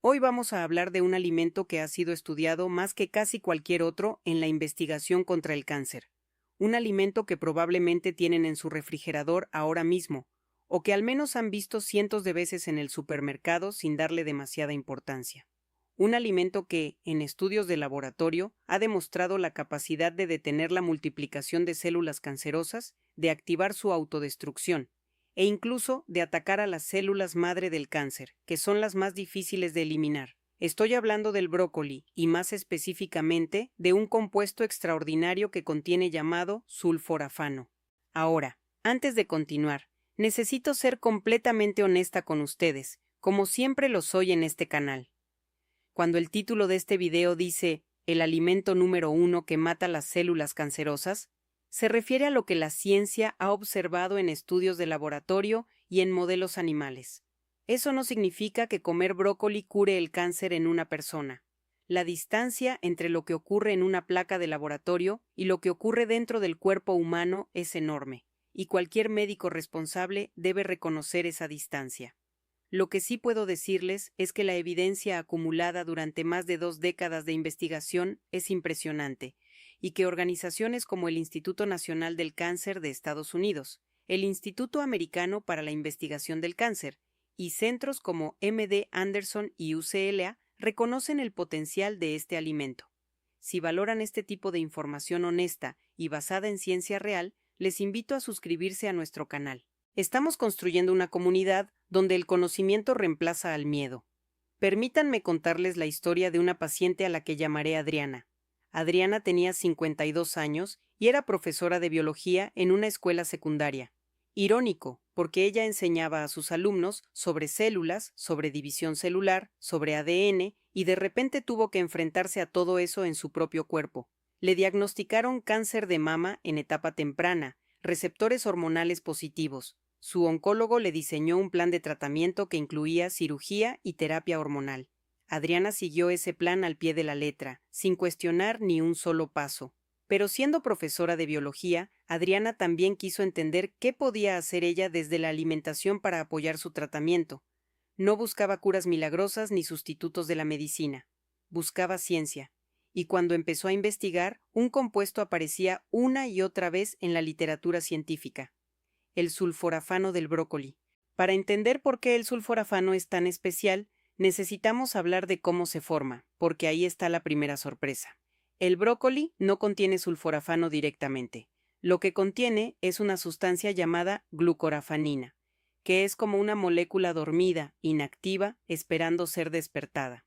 Hoy vamos a hablar de un alimento que ha sido estudiado más que casi cualquier otro en la investigación contra el cáncer. Un alimento que probablemente tienen en su refrigerador ahora mismo, o que al menos han visto cientos de veces en el supermercado sin darle demasiada importancia. Un alimento que, en estudios de laboratorio, ha demostrado la capacidad de detener la multiplicación de células cancerosas, de activar su autodestrucción, e incluso de atacar a las células madre del cáncer, que son las más difíciles de eliminar. Estoy hablando del brócoli, y más específicamente de un compuesto extraordinario que contiene llamado sulforafano. Ahora, antes de continuar, necesito ser completamente honesta con ustedes, como siempre lo soy en este canal. Cuando el título de este video dice «El alimento número 1 que mata las células cancerosas», se refiere a lo que la ciencia ha observado en estudios de laboratorio y en modelos animales. Eso no significa que comer brócoli cure el cáncer en una persona. La distancia entre lo que ocurre en una placa de laboratorio y lo que ocurre dentro del cuerpo humano es enorme, y cualquier médico responsable debe reconocer esa distancia. Lo que sí puedo decirles es que la evidencia acumulada durante más de 2 décadas de investigación es impresionante, y que organizaciones como el Instituto Nacional del Cáncer de Estados Unidos, el Instituto Americano para la Investigación del Cáncer y centros como MD Anderson y UCLA reconocen el potencial de este alimento. Si valoran este tipo de información honesta y basada en ciencia real, les invito a suscribirse a nuestro canal. Estamos construyendo una comunidad donde el conocimiento reemplaza al miedo. Permítanme contarles la historia de una paciente a la que llamaré Adriana. Adriana tenía 52 años y era profesora de biología en una escuela secundaria. Irónico, porque ella enseñaba a sus alumnos sobre células, sobre división celular, sobre ADN, y de repente tuvo que enfrentarse a todo eso en su propio cuerpo. Le diagnosticaron cáncer de mama en etapa temprana, receptores hormonales positivos. Su oncólogo le diseñó un plan de tratamiento que incluía cirugía y terapia hormonal. Adriana siguió ese plan al pie de la letra, sin cuestionar ni un solo paso. Pero siendo profesora de biología, Adriana también quiso entender qué podía hacer ella desde la alimentación para apoyar su tratamiento. No buscaba curas milagrosas ni sustitutos de la medicina. Buscaba ciencia. Y cuando empezó a investigar, un compuesto aparecía una y otra vez en la literatura científica: el sulforafano del brócoli. Para entender por qué el sulforafano es tan especial, necesitamos hablar de cómo se forma, porque ahí está la primera sorpresa. El brócoli no contiene sulforafano directamente. Lo que contiene es una sustancia llamada glucorafanina, que es como una molécula dormida, inactiva, esperando ser despertada.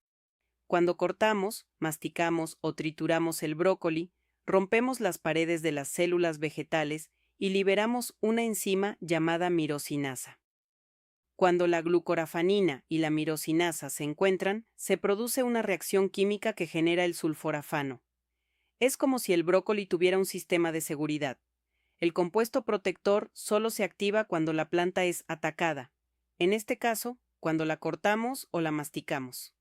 Cuando cortamos, masticamos o trituramos el brócoli, rompemos las paredes de las células vegetales y liberamos una enzima llamada mirosinasa. Cuando la glucorafanina y la mirosinasa se encuentran, se produce una reacción química que genera el sulforafano. Es como si el brócoli tuviera un sistema de seguridad. El compuesto protector solo se activa cuando la planta es atacada, en este caso, cuando la cortamos o la masticamos.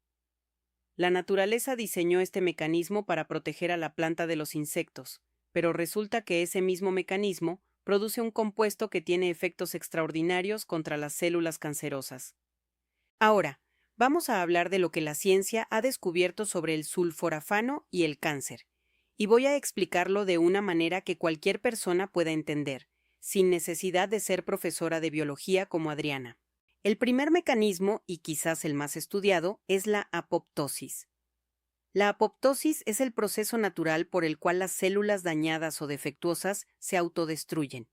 La naturaleza diseñó este mecanismo para proteger a la planta de los insectos, pero resulta que ese mismo mecanismo produce un compuesto que tiene efectos extraordinarios contra las células cancerosas. Ahora, vamos a hablar de lo que la ciencia ha descubierto sobre el sulforafano y el cáncer, y voy a explicarlo de una manera que cualquier persona pueda entender, sin necesidad de ser profesora de biología como Adriana. El primer mecanismo, y quizás el más estudiado, es la apoptosis. La apoptosis es el proceso natural por el cual las células dañadas o defectuosas se autodestruyen.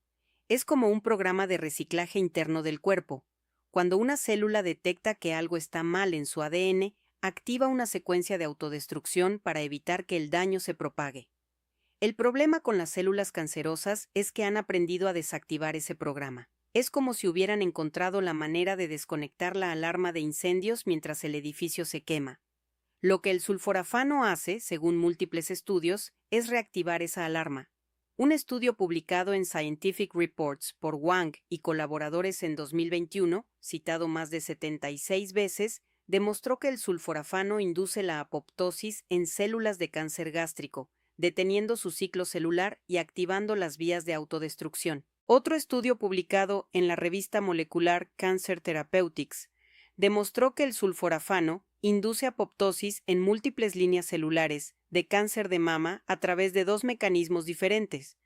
Es como un programa de reciclaje interno del cuerpo. Cuando una célula detecta que algo está mal en su ADN, activa una secuencia de autodestrucción para evitar que el daño se propague. El problema con las células cancerosas es que han aprendido a desactivar ese programa. Es como si hubieran encontrado la manera de desconectar la alarma de incendios mientras el edificio se quema. Lo que el sulforafano hace, según múltiples estudios, es reactivar esa alarma. Un estudio publicado en Scientific Reports por Wang y colaboradores en 2021, citado más de 76 veces, demostró que el sulforafano induce la apoptosis en células de cáncer gástrico, deteniendo su ciclo celular y activando las vías de autodestrucción. Otro estudio publicado en la revista molecular Cancer Therapeutics demostró que el sulforafano, induce apoptosis en múltiples líneas celulares de cáncer de mama a través de dos mecanismos diferentes,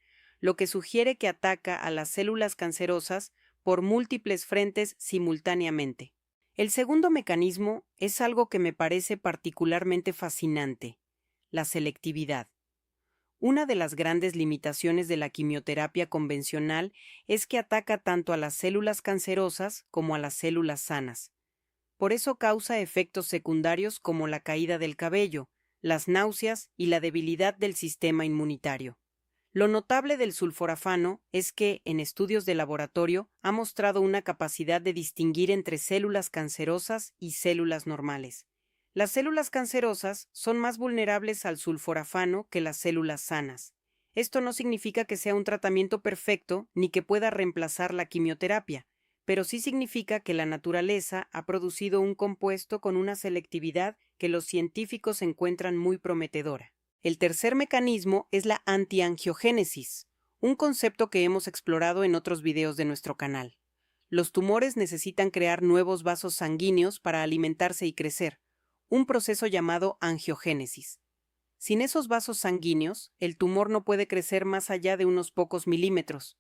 lo que sugiere que ataca a las células cancerosas por múltiples frentes simultáneamente. El segundo mecanismo es algo que me parece particularmente fascinante: la selectividad. Una de las grandes limitaciones de la quimioterapia convencional es que ataca tanto a las células cancerosas como a las células sanas. Por eso causa efectos secundarios como la caída del cabello, las náuseas y la debilidad del sistema inmunitario. Lo notable del sulforafano es que, en estudios de laboratorio, ha mostrado una capacidad de distinguir entre células cancerosas y células normales. Las células cancerosas son más vulnerables al sulforafano que las células sanas. Esto no significa que sea un tratamiento perfecto ni que pueda reemplazar la quimioterapia, pero sí significa que la naturaleza ha producido un compuesto con una selectividad que los científicos encuentran muy prometedora. El tercer mecanismo es la antiangiogénesis, un concepto que hemos explorado en otros videos de nuestro canal. Los tumores necesitan crear nuevos vasos sanguíneos para alimentarse y crecer, un proceso llamado angiogénesis. Sin esos vasos sanguíneos, el tumor no puede crecer más allá de unos pocos milímetros.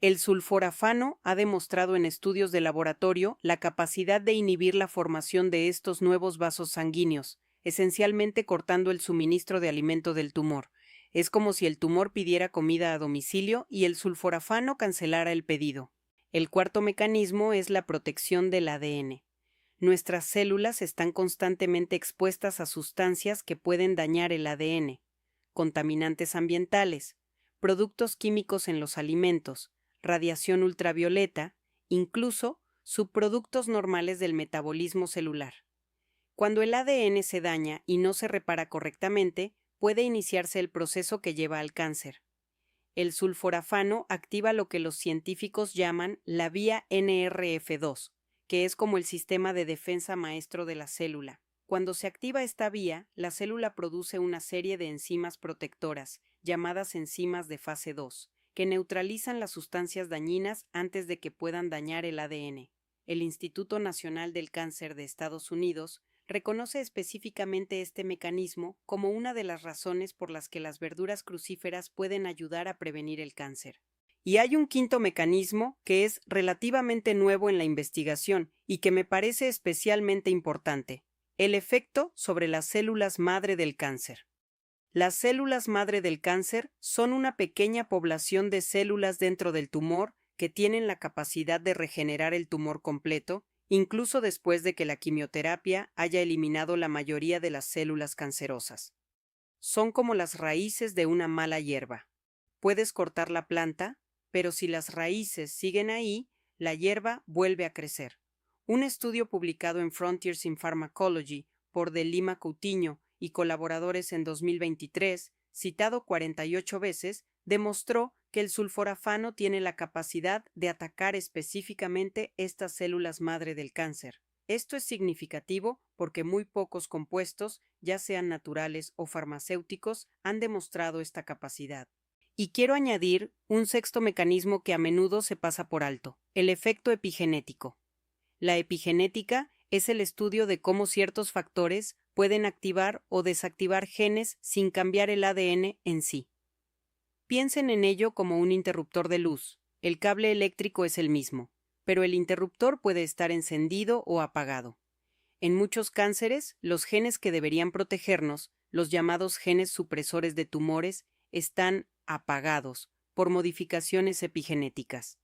El sulforafano ha demostrado en estudios de laboratorio la capacidad de inhibir la formación de estos nuevos vasos sanguíneos, esencialmente cortando el suministro de alimento del tumor. Es como si el tumor pidiera comida a domicilio y el sulforafano cancelara el pedido. El cuarto mecanismo es la protección del ADN. Nuestras células están constantemente expuestas a sustancias que pueden dañar el ADN, contaminantes ambientales, productos químicos en los alimentos, radiación ultravioleta, incluso subproductos normales del metabolismo celular. Cuando el ADN se daña y no se repara correctamente, puede iniciarse el proceso que lleva al cáncer. El sulforafano activa lo que los científicos llaman la vía NRF2, que es como el sistema de defensa maestro de la célula. Cuando se activa esta vía, la célula produce una serie de enzimas protectoras, llamadas enzimas de fase 2, que neutralizan las sustancias dañinas antes de que puedan dañar el ADN. El Instituto Nacional del Cáncer de Estados Unidos reconoce específicamente este mecanismo como una de las razones por las que las verduras crucíferas pueden ayudar a prevenir el cáncer. Y hay un quinto mecanismo que es relativamente nuevo en la investigación y que me parece especialmente importante: el efecto sobre las células madre del cáncer. Las células madre del cáncer son una pequeña población de células dentro del tumor que tienen la capacidad de regenerar el tumor completo, incluso después de que la quimioterapia haya eliminado la mayoría de las células cancerosas. Son como las raíces de una mala hierba. Puedes cortar la planta, pero si las raíces siguen ahí, la hierba vuelve a crecer. Un estudio publicado en Frontiers in Pharmacology por De Lima Coutinho y colaboradores en 2023, citado 48 veces, demostró que el sulforafano tiene la capacidad de atacar específicamente estas células madre del cáncer. Esto es significativo porque muy pocos compuestos, ya sean naturales o farmacéuticos, han demostrado esta capacidad. Y quiero añadir un sexto mecanismo que a menudo se pasa por alto: el efecto epigenético. La epigenética es el estudio de cómo ciertos factores pueden activar o desactivar genes sin cambiar el ADN en sí. Piensen en ello como un interruptor de luz. El cable eléctrico es el mismo, pero el interruptor puede estar encendido o apagado. En muchos cánceres, los genes que deberían protegernos, los llamados genes supresores de tumores, están apagados por modificaciones epigenéticas.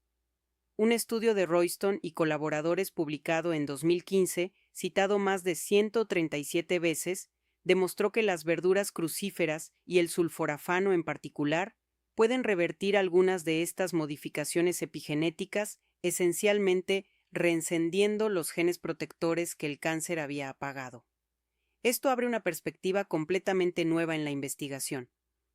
Un estudio de Royston y colaboradores publicado en 2015, citado más de 137 veces, demostró que las verduras crucíferas y el sulforafano en particular pueden revertir algunas de estas modificaciones epigenéticas, esencialmente reencendiendo los genes protectores que el cáncer había apagado. Esto abre una perspectiva completamente nueva en la investigación,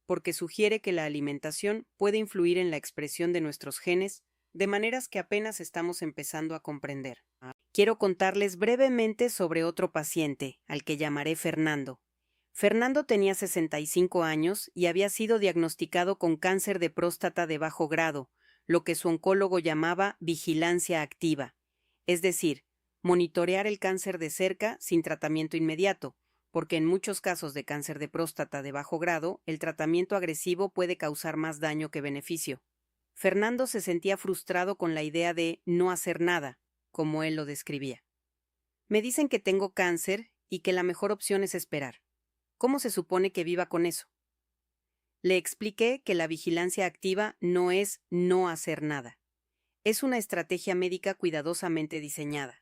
porque sugiere que la alimentación puede influir en la expresión de nuestros genes de maneras que apenas estamos empezando a comprender. Quiero contarles brevemente sobre otro paciente, al que llamaré Fernando. Fernando tenía 65 años y había sido diagnosticado con cáncer de próstata de bajo grado, lo que su oncólogo llamaba vigilancia activa, es decir, Monitorear el cáncer de cerca sin tratamiento inmediato, porque en muchos casos de cáncer de próstata de bajo grado, el tratamiento agresivo puede causar más daño que beneficio. Fernando se sentía frustrado con la idea de no hacer nada, como él lo describía. Me dicen que tengo cáncer y que la mejor opción es esperar. ¿Cómo se supone que viva con eso? Le expliqué que la vigilancia activa no es no hacer nada. Es una estrategia médica cuidadosamente diseñada.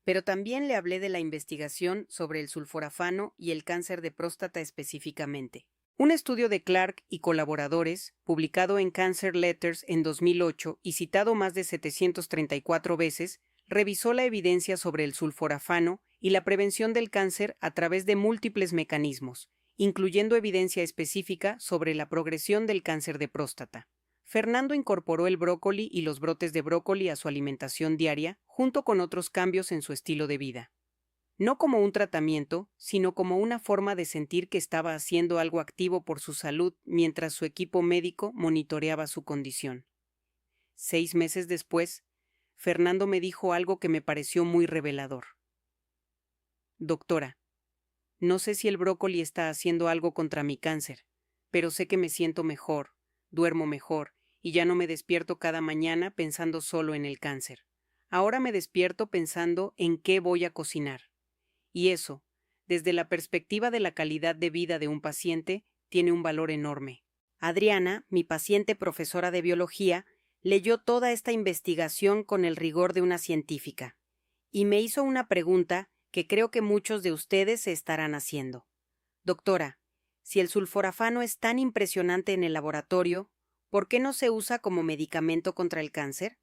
Pero también le hablé de la investigación sobre el sulforafano y el cáncer de próstata específicamente. Un estudio de Clark y colaboradores, publicado en Cancer Letters en 2008 y citado más de 734 veces, revisó la evidencia sobre el sulforafano y la prevención del cáncer a través de múltiples mecanismos, incluyendo evidencia específica sobre la progresión del cáncer de próstata. Fernando incorporó el brócoli y los brotes de brócoli a su alimentación diaria, junto con otros cambios en su estilo de vida. No como un tratamiento, sino como una forma de sentir que estaba haciendo algo activo por su salud mientras su equipo médico monitoreaba su condición. 6 meses después, Fernando me dijo algo que me pareció muy revelador. Doctora, no sé si el brócoli está haciendo algo contra mi cáncer, pero sé que me siento mejor, duermo mejor, y ya no me despierto cada mañana pensando solo en el cáncer. Ahora me despierto pensando en qué voy a cocinar. Y eso, desde la perspectiva de la calidad de vida de un paciente, tiene un valor enorme. Adriana, mi paciente profesora de biología, leyó toda esta investigación con el rigor de una científica, y me hizo una pregunta que creo que muchos de ustedes se estarán haciendo. Doctora, si el sulforafano es tan impresionante en el laboratorio, ¿por qué no se usa como medicamento contra el cáncer?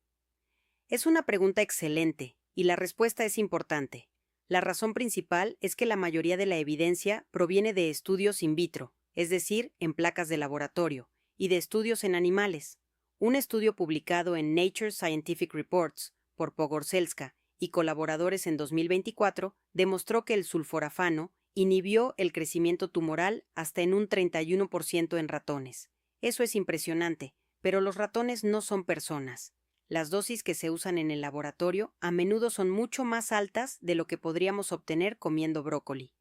Es una pregunta excelente, y la respuesta es importante. La razón principal es que la mayoría de la evidencia proviene de estudios in vitro, es decir, en placas de laboratorio, y de estudios en animales. Un estudio publicado en Nature Scientific Reports por Pogorzelska y colaboradores en 2024 demostró que el sulforafano inhibió el crecimiento tumoral hasta en un 31% en ratones. Eso es impresionante, pero los ratones no son personas. Las dosis que se usan en el laboratorio a menudo son mucho más altas de lo que podríamos obtener comiendo brócoli.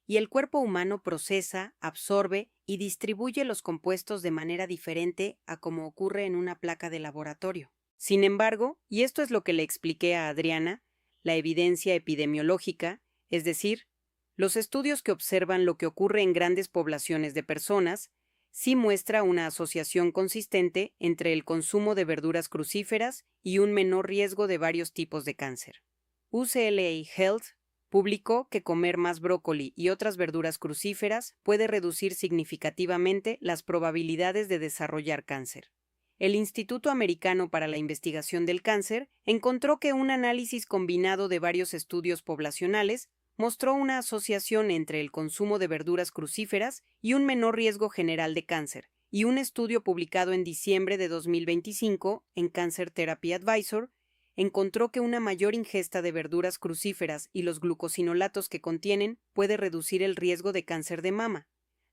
Y el cuerpo humano procesa, absorbe y distribuye los compuestos de manera diferente a como ocurre en una placa de laboratorio. Sin embargo, y esto es lo que le expliqué a Adriana, la evidencia epidemiológica, es decir, los estudios que observan lo que ocurre en grandes poblaciones de personas, sí muestra una asociación consistente entre el consumo de verduras crucíferas y un menor riesgo de varios tipos de cáncer. UCLA Health publicó que comer más brócoli y otras verduras crucíferas puede reducir significativamente las probabilidades de desarrollar cáncer. El Instituto Americano para la Investigación del Cáncer encontró que un análisis combinado de varios estudios poblacionales mostró una asociación entre el consumo de verduras crucíferas y un menor riesgo general de cáncer, y un estudio publicado en diciembre de 2025 en Cancer Therapy Advisor encontró que una mayor ingesta de verduras crucíferas y los glucosinolatos que contienen puede reducir el riesgo de cáncer de mama.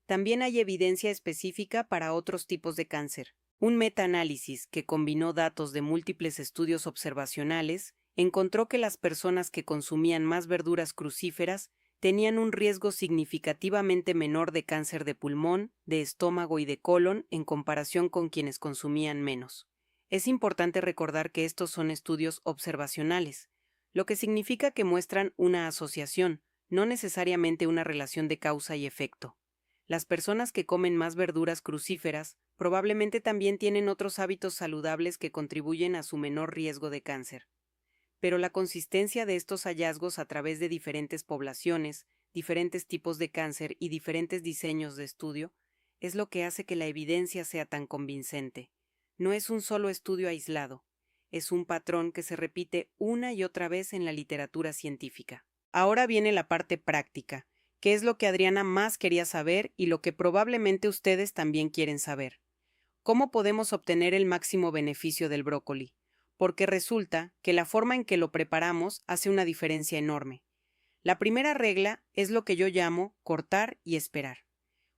También hay evidencia específica para otros tipos de cáncer. Un metaanálisis que combinó datos de múltiples estudios observacionales encontró que las personas que consumían más verduras crucíferas tenían un riesgo significativamente menor de cáncer de pulmón, de estómago y de colon en comparación con quienes consumían menos. Es importante recordar que estos son estudios observacionales, lo que significa que muestran una asociación, no necesariamente una relación de causa y efecto. Las personas que comen más verduras crucíferas probablemente también tienen otros hábitos saludables que contribuyen a su menor riesgo de cáncer. Pero la consistencia de estos hallazgos a través de diferentes poblaciones, diferentes tipos de cáncer y diferentes diseños de estudio es lo que hace que la evidencia sea tan convincente. No es un solo estudio aislado, es un patrón que se repite una y otra vez en la literatura científica. Ahora viene la parte práctica, que es lo que Adriana más quería saber y lo que probablemente ustedes también quieren saber. ¿Cómo podemos obtener el máximo beneficio del brócoli? Porque resulta que la forma en que lo preparamos hace una diferencia enorme. La primera regla es lo que yo llamo cortar y esperar.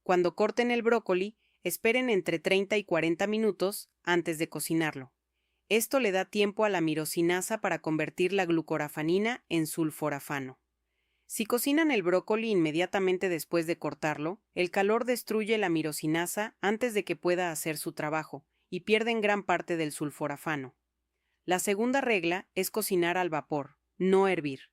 Cuando corten el brócoli, esperen entre 30 y 40 minutos antes de cocinarlo. Esto le da tiempo a la mirosinasa para convertir la glucorafanina en sulforafano. Si cocinan el brócoli inmediatamente después de cortarlo, el calor destruye la mirosinasa antes de que pueda hacer su trabajo y pierden gran parte del sulforafano. La segunda regla es cocinar al vapor, no hervir.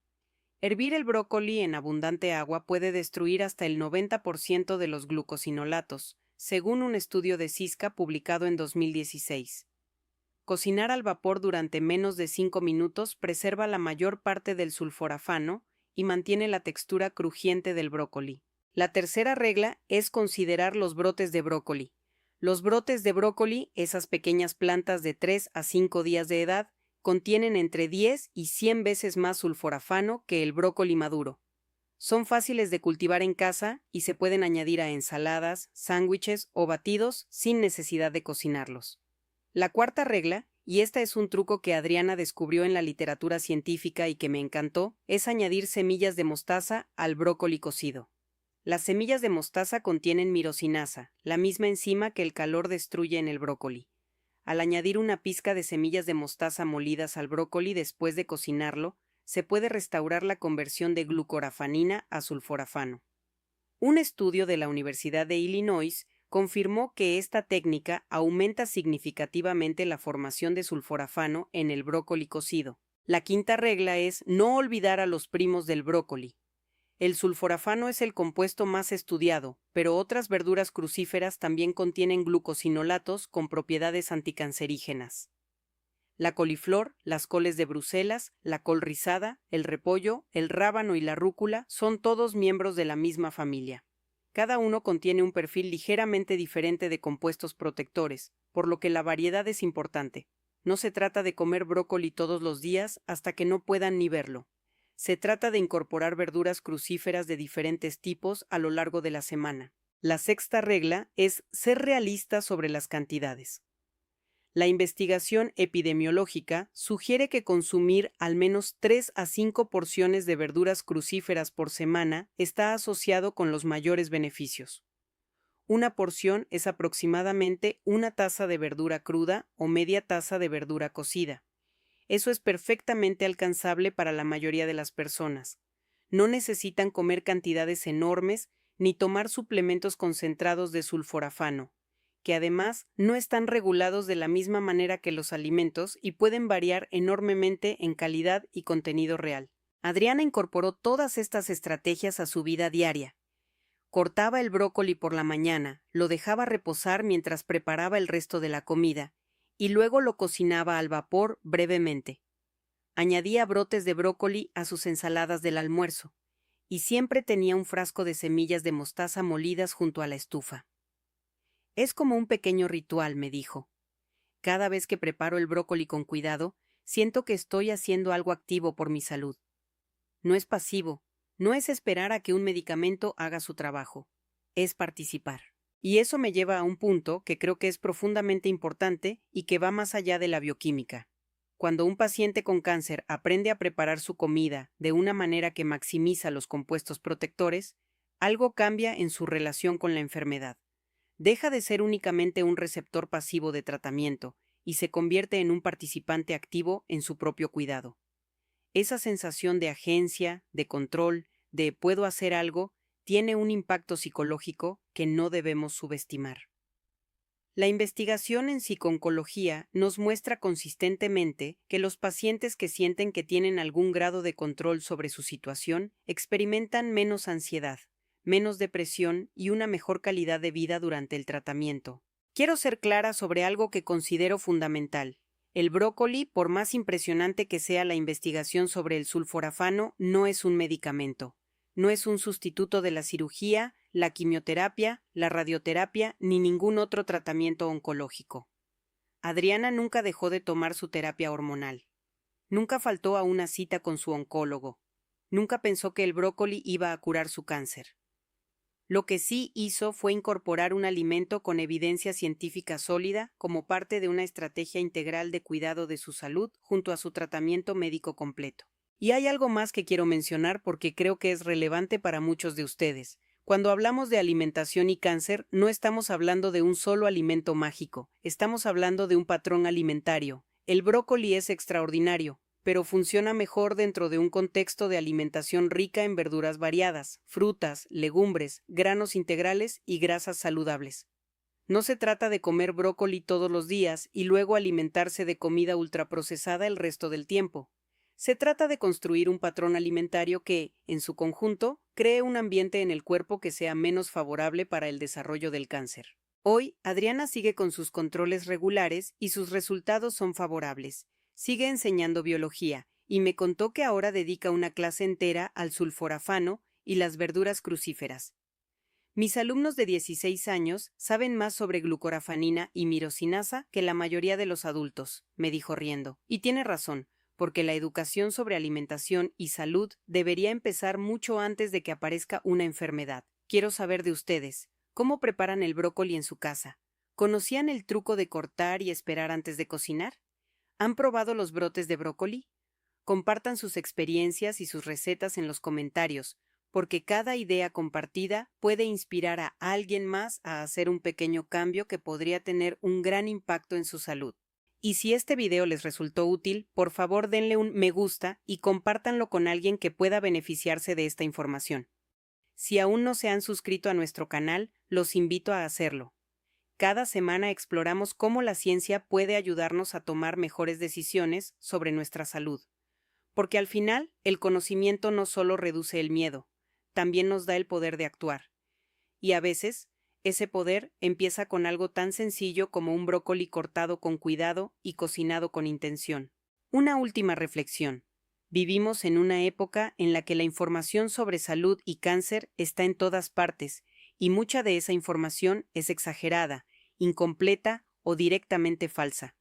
Hervir el brócoli en abundante agua puede destruir hasta el 90% de los glucosinolatos, según un estudio de Sisca publicado en 2016. Cocinar al vapor durante menos de 5 minutos preserva la mayor parte del sulforafano y mantiene la textura crujiente del brócoli. La tercera regla es considerar los brotes de brócoli. Los brotes de brócoli, esas pequeñas plantas de 3 a 5 días de edad, contienen entre 10 y 100 veces más sulforafano que el brócoli maduro. Son fáciles de cultivar en casa y se pueden añadir a ensaladas, sándwiches o batidos sin necesidad de cocinarlos. La cuarta regla, y esta es un truco que Adriana descubrió en la literatura científica y que me encantó, es añadir semillas de mostaza al brócoli cocido. Las semillas de mostaza contienen mirosinasa, la misma enzima que el calor destruye en el brócoli. Al añadir una pizca de semillas de mostaza molidas al brócoli después de cocinarlo, se puede restaurar la conversión de glucorafanina a sulforafano. Un estudio de la Universidad de Illinois confirmó que esta técnica aumenta significativamente la formación de sulforafano en el brócoli cocido. La quinta regla es no olvidar a los primos del brócoli. El sulforafano es el compuesto más estudiado, pero otras verduras crucíferas también contienen glucosinolatos con propiedades anticancerígenas. La coliflor, las coles de Bruselas, la col rizada, el repollo, el rábano y la rúcula son todos miembros de la misma familia. Cada uno contiene un perfil ligeramente diferente de compuestos protectores, por lo que la variedad es importante. No se trata de comer brócoli todos los días hasta que no puedan ni verlo. Se trata de incorporar verduras crucíferas de diferentes tipos a lo largo de la semana. La sexta regla es ser realista sobre las cantidades. La investigación epidemiológica sugiere que consumir al menos 3 a 5 porciones de verduras crucíferas por semana está asociado con los mayores beneficios. Una porción es aproximadamente una taza de verdura cruda o media taza de verdura cocida. Eso es perfectamente alcanzable para la mayoría de las personas. No necesitan comer cantidades enormes ni tomar suplementos concentrados de sulforafano, que además no están regulados de la misma manera que los alimentos y pueden variar enormemente en calidad y contenido real. Adriana incorporó todas estas estrategias a su vida diaria. Cortaba el brócoli por la mañana, lo dejaba reposar mientras preparaba el resto de la comida, y luego lo cocinaba al vapor brevemente. Añadía brotes de brócoli a sus ensaladas del almuerzo, y siempre tenía un frasco de semillas de mostaza molidas junto a la estufa. Es como un pequeño ritual, me dijo. Cada vez que preparo el brócoli con cuidado, siento que estoy haciendo algo activo por mi salud. No es pasivo, no es esperar a que un medicamento haga su trabajo, es participar. Y eso me lleva a un punto que creo que es profundamente importante y que va más allá de la bioquímica. Cuando un paciente con cáncer aprende a preparar su comida de una manera que maximiza los compuestos protectores, algo cambia en su relación con la enfermedad. Deja de ser únicamente un receptor pasivo de tratamiento y se convierte en un participante activo en su propio cuidado. Esa sensación de agencia, de control, de puedo hacer algo, tiene un impacto psicológico que no debemos subestimar. La investigación en psico-oncología nos muestra consistentemente que los pacientes que sienten que tienen algún grado de control sobre su situación experimentan menos ansiedad, menos depresión y una mejor calidad de vida durante el tratamiento. Quiero ser clara sobre algo que considero fundamental. El brócoli, por más impresionante que sea la investigación sobre el sulforafano, no es un medicamento. No es un sustituto de la cirugía, la quimioterapia, la radioterapia, ni ningún otro tratamiento oncológico. Adriana nunca dejó de tomar su terapia hormonal. Nunca faltó a una cita con su oncólogo. Nunca pensó que el brócoli iba a curar su cáncer. Lo que sí hizo fue incorporar un alimento con evidencia científica sólida como parte de una estrategia integral de cuidado de su salud junto a su tratamiento médico completo. Y hay algo más que quiero mencionar porque creo que es relevante para muchos de ustedes. Cuando hablamos de alimentación y cáncer, no estamos hablando de un solo alimento mágico, estamos hablando de un patrón alimentario, El brócoli es extraordinario, pero funciona mejor dentro de un contexto de alimentación rica en verduras variadas, frutas, legumbres, granos integrales y grasas saludables. No se trata de comer brócoli todos los días y luego alimentarse de comida ultraprocesada el resto del tiempo. Se trata de construir un patrón alimentario que, en su conjunto, cree un ambiente en el cuerpo que sea menos favorable para el desarrollo del cáncer. Hoy, Adriana sigue con sus controles regulares y sus resultados son favorables. Sigue enseñando biología y me contó que ahora dedica una clase entera al sulforafano y las verduras crucíferas. Mis alumnos de 16 años saben más sobre glucorafanina y mirosinasa que la mayoría de los adultos, me dijo riendo. Y tiene razón, porque la educación sobre alimentación y salud debería empezar mucho antes de que aparezca una enfermedad. Quiero saber de ustedes, ¿cómo preparan el brócoli en su casa? ¿Conocían el truco de cortar y esperar antes de cocinar? ¿Han probado los brotes de brócoli? Compartan sus experiencias y sus recetas en los comentarios, porque cada idea compartida puede inspirar a alguien más a hacer un pequeño cambio que podría tener un gran impacto en su salud. Y si este video les resultó útil, por favor denle un me gusta y compártanlo con alguien que pueda beneficiarse de esta información. Si aún no se han suscrito a nuestro canal, los invito a hacerlo. Cada semana exploramos cómo la ciencia puede ayudarnos a tomar mejores decisiones sobre nuestra salud. Porque al final, el conocimiento no solo reduce el miedo, también nos da el poder de actuar. Y a veces, ese poder empieza con algo tan sencillo como un brócoli cortado con cuidado y cocinado con intención. Una última reflexión. Vivimos en una época en la que la información sobre salud y cáncer está en todas partes, y mucha de esa información es exagerada, incompleta o directamente falsa.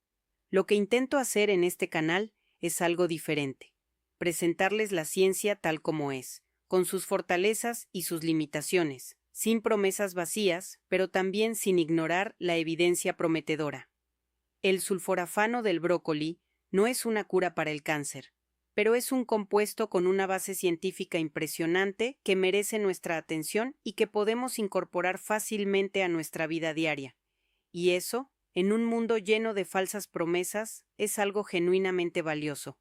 Lo que intento hacer en este canal es algo diferente. Presentarles la ciencia tal como es, con sus fortalezas y sus limitaciones, sin promesas vacías, pero también sin ignorar la evidencia prometedora. El sulforafano del brócoli no es una cura para el cáncer, pero es un compuesto con una base científica impresionante que merece nuestra atención y que podemos incorporar fácilmente a nuestra vida diaria. Y eso, en un mundo lleno de falsas promesas, es algo genuinamente valioso.